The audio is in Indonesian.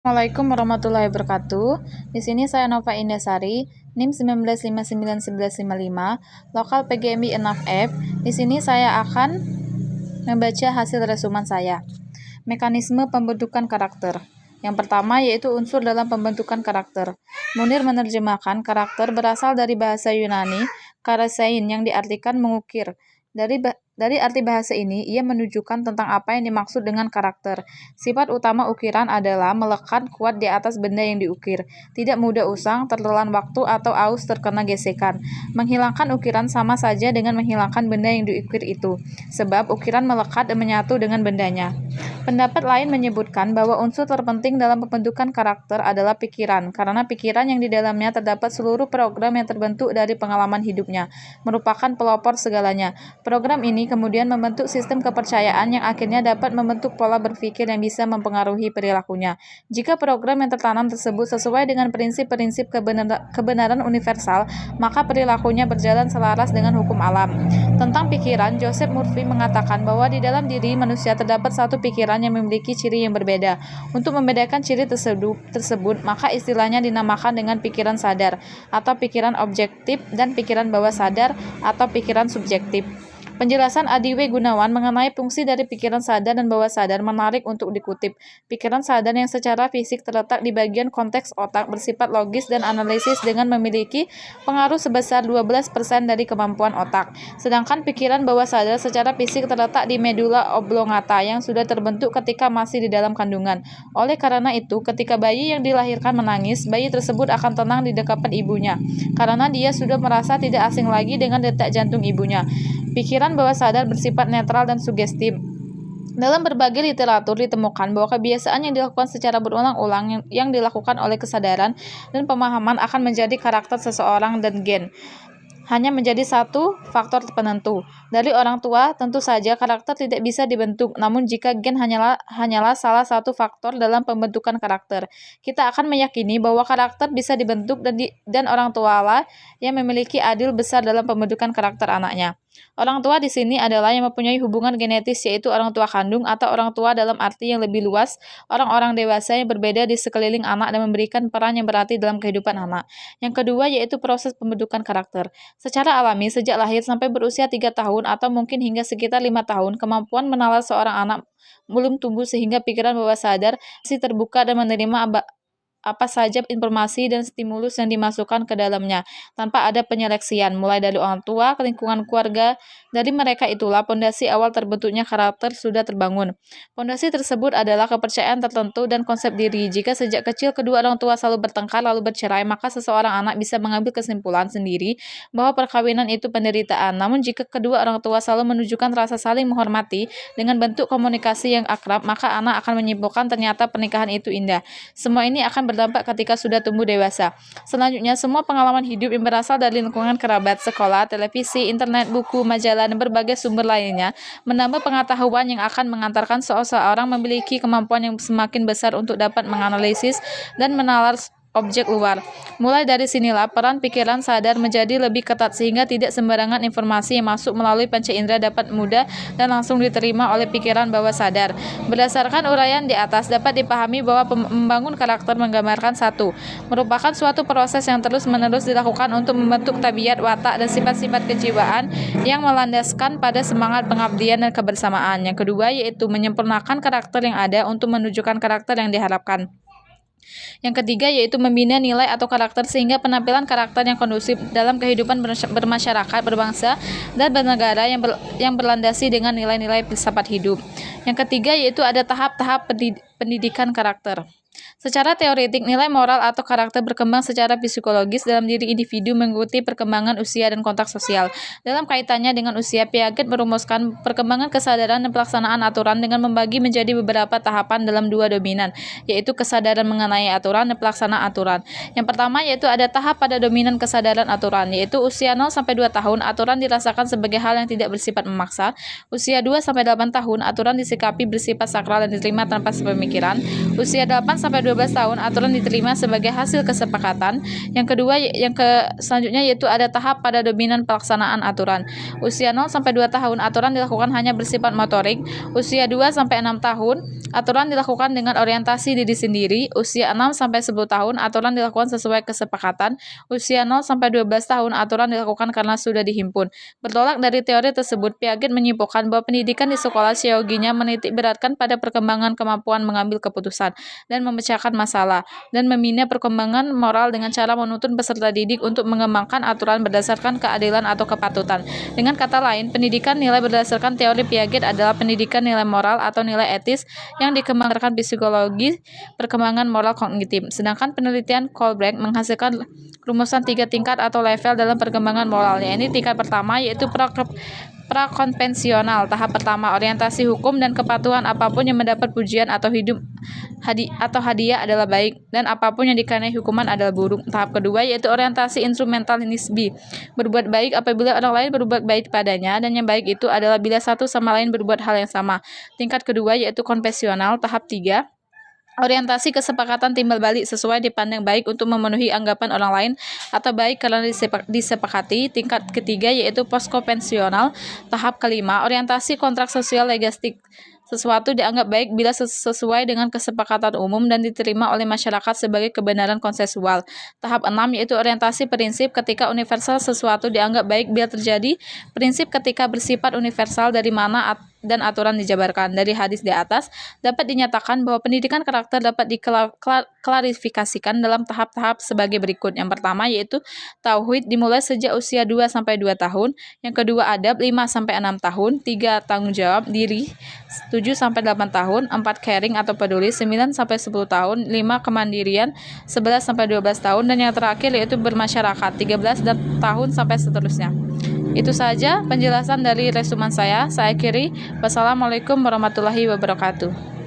Assalamualaikum warahmatullahi wabarakatuh. Di sini saya Nova Indasari, NIM 19591155, lokal PGMI ENAF-F. Di sini saya akan membaca hasil resuman saya. Mekanisme pembentukan karakter. Yang pertama yaitu unsur dalam pembentukan karakter. Munir menerjemahkan karakter berasal dari bahasa Yunani, karasein, yang diartikan mengukir. Dari arti bahasa ini, ia menunjukkan tentang apa yang dimaksud dengan karakter. Sifat utama ukiran adalah melekat kuat di atas benda yang diukir, tidak mudah usang, tertelan waktu, atau aus terkena gesekan. Menghilangkan ukiran sama saja dengan menghilangkan benda yang diukir itu, sebab ukiran melekat dan menyatu dengan bendanya. Pendapat lain menyebutkan bahwa unsur terpenting dalam pembentukan karakter adalah pikiran, karena pikiran yang di dalamnya terdapat seluruh program yang terbentuk dari pengalaman hidupnya, merupakan pelopor segalanya. Program ini kemudian membentuk sistem kepercayaan yang akhirnya dapat membentuk pola berpikir yang bisa mempengaruhi perilakunya. Jika program yang tertanam tersebut sesuai dengan prinsip-prinsip kebenaran universal, maka perilakunya berjalan selaras dengan hukum alam. Tentang pikiran, Joseph Murphy mengatakan bahwa di dalam diri manusia terdapat satu pikiran yang memiliki ciri yang berbeda. Untuk membedakan ciri tersebut, maka istilahnya dinamakan dengan pikiran sadar atau pikiran objektif dan pikiran bawah sadar atau pikiran subjektif. Penjelasan Adi W. Gunawan mengenai fungsi dari pikiran sadar dan bawah sadar menarik untuk dikutip. Pikiran sadar yang secara fisik terletak di bagian konteks otak bersifat logis dan analisis dengan memiliki pengaruh sebesar 12% dari kemampuan otak. Sedangkan pikiran bawah sadar secara fisik terletak di medula oblongata yang sudah terbentuk ketika masih di dalam kandungan. Oleh karena itu, ketika bayi yang dilahirkan menangis, bayi tersebut akan tenang di dekapan ibunya, karena dia sudah merasa tidak asing lagi dengan detak jantung ibunya. Pikiran bawah sadar bersifat netral dan sugestif. Dalam berbagai literatur ditemukan bahwa kebiasaan yang dilakukan secara berulang-ulang yang dilakukan oleh kesadaran dan pemahaman akan menjadi karakter seseorang, dan gen hanya menjadi satu faktor penentu. Dari orang tua, tentu saja karakter tidak bisa dibentuk, namun jika gen hanyalah salah satu faktor dalam pembentukan karakter, kita akan meyakini bahwa karakter bisa dibentuk dan orang tualah yang memiliki andil besar dalam pembentukan karakter anaknya. Orang tua di sini adalah yang mempunyai hubungan genetis, yaitu orang tua kandung atau orang tua dalam arti yang lebih luas, orang-orang dewasa yang berbeda di sekeliling anak dan memberikan peran yang berarti dalam kehidupan anak. Yang kedua yaitu proses pembentukan karakter. Secara alami, sejak lahir sampai berusia 3 tahun atau mungkin hingga sekitar 5 tahun, kemampuan menalar seorang anak belum tumbuh sehingga pikiran bawah sadar masih terbuka dan menerima apa saja informasi dan stimulus yang dimasukkan ke dalamnya, tanpa ada penyeleksian, mulai dari orang tua, ke lingkungan keluarga. Dari mereka itulah pondasi awal terbentuknya karakter sudah terbangun. Pondasi tersebut adalah kepercayaan tertentu dan konsep diri. Jika sejak kecil kedua orang tua selalu bertengkar lalu bercerai, maka seseorang anak bisa mengambil kesimpulan sendiri bahwa perkawinan itu penderitaan. Namun jika kedua orang tua selalu menunjukkan rasa saling menghormati dengan bentuk komunikasi yang akrab, maka anak akan menyimpulkan ternyata pernikahan itu indah. Semua ini akan berdampak ketika sudah tumbuh dewasa. Selanjutnya, semua pengalaman hidup yang berasal dari lingkungan kerabat, sekolah, televisi, internet, buku, majalah, dan berbagai sumber lainnya menambah pengetahuan yang akan mengantarkan seseorang memiliki kemampuan yang semakin besar untuk dapat menganalisis dan menalar objek luar. Mulai dari sinilah peran pikiran sadar menjadi lebih ketat sehingga tidak sembarangan informasi yang masuk melalui panca indera dapat mudah dan langsung diterima oleh pikiran bawah sadar. Berdasarkan uraian di atas dapat dipahami bahwa membangun karakter menggambarkan satu, merupakan suatu proses yang terus-menerus dilakukan untuk membentuk tabiat, watak, dan sifat-sifat kejiwaan yang melandaskan pada semangat pengabdian dan kebersamaan. Yang kedua yaitu menyempurnakan karakter yang ada untuk menunjukkan karakter yang diharapkan. Yang ketiga yaitu membina nilai atau karakter sehingga penampilan karakter yang kondusif dalam kehidupan bermasyarakat, berbangsa, dan bernegara yang berlandasi dengan nilai-nilai filsafat hidup. Yang ketiga yaitu ada tahap-tahap pendidikan karakter. Secara teoretik, nilai moral atau karakter berkembang secara psikologis dalam diri individu mengikuti perkembangan usia dan kontak sosial. Dalam kaitannya dengan usia, Piaget merumuskan perkembangan kesadaran dan pelaksanaan aturan dengan membagi menjadi beberapa tahapan dalam dua dominan, yaitu kesadaran mengenai aturan dan pelaksanaan aturan. Yang pertama yaitu ada tahap pada dominan kesadaran aturan, yaitu usia 0-2 tahun, aturan dirasakan sebagai hal yang tidak bersifat memaksa. Usia 2-8 tahun, aturan disikapi bersifat sakral dan diterima tanpa pemikiran. Usia 8-12 tahun aturan diterima sebagai hasil kesepakatan. Yang kedua, selanjutnya yaitu ada tahap pada dominan pelaksanaan aturan. Usia 0-2 tahun aturan dilakukan hanya bersifat motorik. Usia 2-6 tahun aturan dilakukan dengan orientasi diri sendiri. Usia 6-10 tahun aturan dilakukan sesuai kesepakatan. Usia 0-12 tahun aturan dilakukan karena sudah dihimpun. Bertolak dari teori tersebut, Piaget menyimpulkan bahwa pendidikan di sekolah seyoginya menitik beratkan pada perkembangan kemampuan mengambil keputusan dan memecahkan masalah, dan membina perkembangan moral dengan cara menuntun peserta didik untuk mengembangkan aturan berdasarkan keadilan atau kepatutan. Dengan kata lain, pendidikan nilai berdasarkan teori Piaget adalah pendidikan nilai moral atau nilai etis yang dikembangkan psikologi perkembangan moral kognitif. Sedangkan penelitian Kohlberg menghasilkan rumusan 3 tingkat atau level dalam perkembangan moralnya. Ini tingkat pertama yaitu prakonvensional. Tahap pertama, orientasi hukum dan kepatuhan. Apapun yang mendapat pujian atau hadiah adalah baik, dan apapun yang dikenai hukuman adalah buruk. Tahap kedua yaitu orientasi instrumental nisbi. Berbuat baik apabila orang lain berbuat baik padanya, dan yang baik itu adalah bila satu sama lain berbuat hal yang sama. Tingkat kedua yaitu konvensional. Tahap 3, orientasi kesepakatan timbal balik sesuai dipandang baik untuk memenuhi anggapan orang lain atau baik karena disepakati. Tingkat ketiga yaitu postkonvensional. Tahap kelima, orientasi kontrak sosial legistik. Sesuatu dianggap baik bila sesuai dengan kesepakatan umum dan diterima oleh masyarakat sebagai kebenaran konsensual. Tahap 6 yaitu orientasi prinsip. Ketika universal, sesuatu dianggap baik bila terjadi. Prinsip ketika bersifat universal dari mana dan aturan dijabarkan. Dari hadis di atas dapat dinyatakan bahwa pendidikan karakter dapat diklarifikasikan dalam tahap-tahap sebagai berikut. Yang pertama yaitu tauhid dimulai sejak usia 2-2 tahun. Yang kedua adab 5-6 tahun. 3 tanggung jawab diri 7-8 tahun. 4 caring atau peduli 9-10 tahun. 5 kemandirian 11-12 tahun. Dan yang terakhir yaitu bermasyarakat 13 tahun sampai seterusnya. Itu saja penjelasan dari resumen saya. Saya akhiri. Wassalamualaikum warahmatullahi wabarakatuh.